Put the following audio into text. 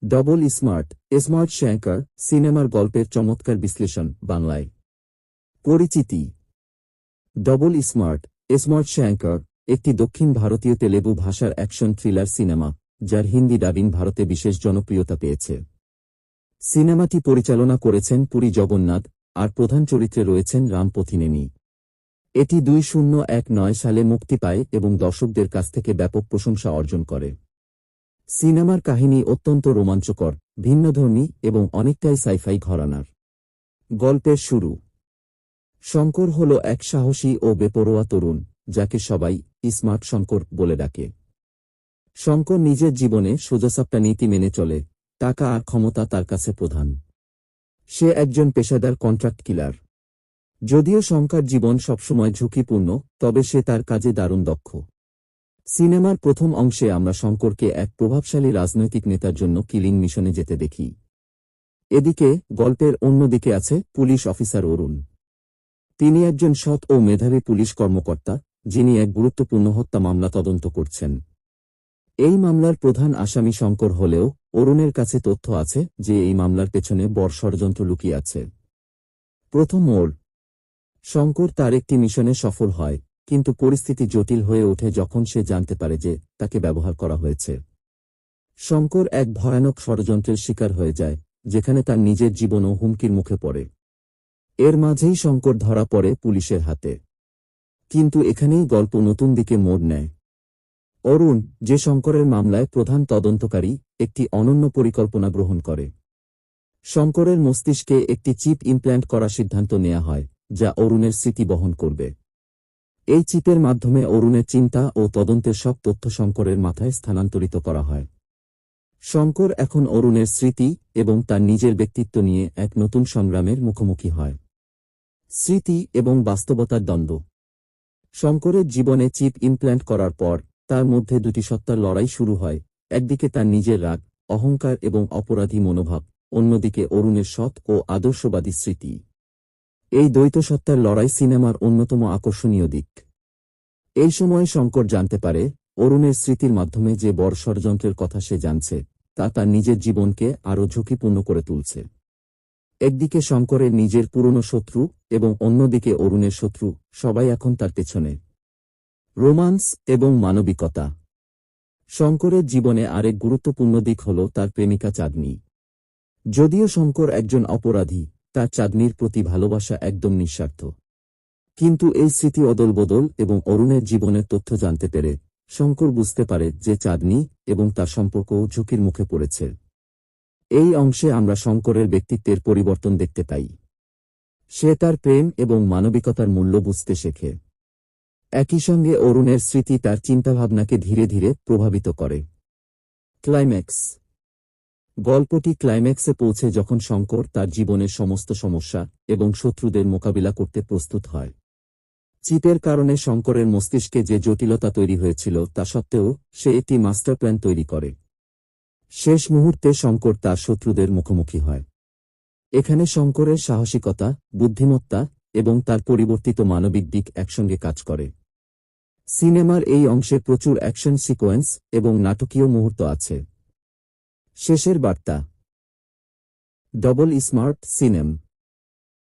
Double smart smart শ্যাঙ্কার সিনেমার গল্পের চমৎকার বিশ্লেষণ বাংলায়। পরিচিতি। ডবল স্মার্ট স্মার্ট শ্যাঙ্কার একটি দক্ষিণ ভারতীয় তেলেগু ভাষার অ্যাকশন থ্রিলার সিনেমা, যার হিন্দি ডাবিং ভারতে বিশেষ জনপ্রিয়তা পেয়েছে। সিনেমাটি পরিচালনা করেছেন পুরী জগন্নাথ, আর প্রধান চরিত্রে রয়েছেন রাম পথিনেনি। এটি 2019 সালে মুক্তি পায় এবং দর্শকদের কাছ থেকে ব্যাপক প্রশংসা অর্জন করে। সিনেমার কাহিনী অত্যন্ত রোমাঞ্চকর, ভিন্নধর্মী এবং অনেকটাই সাইফাই ঘরানার। গল্পের শুরু। শঙ্কর হল এক সাহসী ও বেপরোয়া তরুণ, যাকে সবাই স্মার্ট শঙ্কর বলে ডাকে। শঙ্কর নিজের জীবনে সোজাসাপটা নীতি মেনে চলে, টাকা আর ক্ষমতা তার কাছে প্রধান। সে একজন পেশাদার কন্ট্রাক্ট কিলার। যদিও শঙ্কর জীবন সবসময় ঝুঁকিপূর্ণ, তবে সে তার কাজে দারুণ দক্ষ। সিনেমার প্রথম অংশে আমরা শঙ্করকে এক প্রভাবশালী রাজনৈতিক নেতার জন্য কিলিং মিশনে যেতে দেখি। এদিকে গল্পের অন্যদিকে আছে পুলিশ অফিসার অরুণ। তিনি একজন সৎ ও মেধাবী পুলিশ কর্মকর্তা, যিনি এক গুরুত্বপূর্ণ হত্যা মামলা তদন্ত করছেন। এই মামলার প্রধান আসামি শঙ্কর হলেও অরুণের কাছে তথ্য আছে যে এই মামলার পেছনে বড় ষড়যন্ত্র লুকিয়ে আছে। প্রথম মোড়। শঙ্কর তার একটি মিশনে সফল হয়, কিন্তু পরিস্থিতি জটিল হয়ে ওঠে যখন সে জানতে পারে যে তাকে ব্যবহার করা হয়েছে। শঙ্কর এক ভয়ানক ষড়যন্ত্রের শিকার হয়ে যায়, যেখানে তার নিজের জীবনও হুমকির মুখে পড়ে। এর মাঝেই শঙ্কর ধরা পড়ে পুলিশের হাতে। কিন্তু এখানেই গল্প নতুন দিকে মোড় নেয়। অরুণ, যে শঙ্করের মামলায় প্রধান তদন্তকারী, একটি অনন্য পরিকল্পনা গ্রহণ করে। শঙ্করের মস্তিষ্কে একটি চিপ ইমপ্ল্যান্ট করার সিদ্ধান্ত নেওয়া হয়, যা অরুণের স্মৃতি বহন করবে। এই চিপের মাধ্যমে অরুণের চিন্তা ও তদন্তের সব তথ্য শঙ্করের মাথায় স্থানান্তরিত করা হয়। শঙ্কর এখন অরুণের স্মৃতি এবং তার নিজের ব্যক্তিত্ব নিয়ে এক নতুন সংগ্রামের মুখোমুখি হয়। স্মৃতি এবং বাস্তবতার দ্বন্দ্ব। শঙ্করের জীবনে চিপ ইমপ্ল্যান্ট করার পর তার মধ্যে দুটি সত্তার লড়াই শুরু হয়, একদিকে তার নিজের রাগ, অহংকার এবং অপরাধী মনোভাব, অন্যদিকে অরুণের সৎ ও আদর্শবাদী স্মৃতি। এই দ্বৈত সত্তার লড়াই সিনেমার অন্যতম আকর্ষণীয় দিক। এই সময় শঙ্কর জানতে পারে, অরুণের স্মৃতির মাধ্যমে যে বড় ষড়যন্ত্রের কথা সে জানছে, তা তার নিজের জীবনকে আরও ঝুঁকিপূর্ণ করে তুলছে। একদিকে শঙ্করের নিজের পুরনো শত্রু এবং অন্যদিকে অরুণের শত্রু, সবাই এখন তার পেছনে। রোমান্স এবং মানবিকতা। শঙ্করের জীবনে আরেক গুরুত্বপূর্ণ দিক হল তার প্রেমিকা চাঁদনী। যদিও শঙ্কর একজন অপরাধী, তার চাঁদনীর প্রতি ভালোবাসা একদম নিঃস্বার্থ। কিন্তু এই স্মৃতি অদলবদল এবং অরুণের জীবনের তথ্য জানতে পেরে শঙ্কর বুঝতে পারে যে চাঁদনী এবং তার সম্পর্কও ঝুঁকির মুখে পড়েছে। এই অংশে আমরা শঙ্করের ব্যক্তিত্বের পরিবর্তন দেখতে পাই। সে তার প্রেম এবং মানবিকতার মূল্য বুঝতে শেখে। একই সঙ্গে অরুণের স্মৃতি তার চিন্তাভাবনাকে ধীরে ধীরে প্রভাবিত করে। ক্লাইম্যাক্স। গল্পটি ক্লাইম্যাক্সে পৌঁছে যখন শঙ্কর তার জীবনের সমস্ত সমস্যা এবং শত্রুদের মোকাবিলা করতে প্রস্তুত হয়। চিপের কারণে শঙ্করের মস্তিষ্কে যে জটিলতা তৈরি হয়েছিল তা সত্ত্বেও সে একটি মাস্টার প্ল্যান তৈরি করে। শেষ মুহূর্তে শঙ্কর তার শত্রুদের মুখোমুখি হয়। এখানে শঙ্করের সাহসিকতা, বুদ্ধিমত্তা এবং তার পরিবর্তিত মানবিক দিক একসঙ্গে কাজ করে। সিনেমার এই অংশে প্রচুর অ্যাকশন সিকোয়েন্স এবং নাটকীয় মুহূর্ত আছে। শেষের বার্তা। Double smart cinema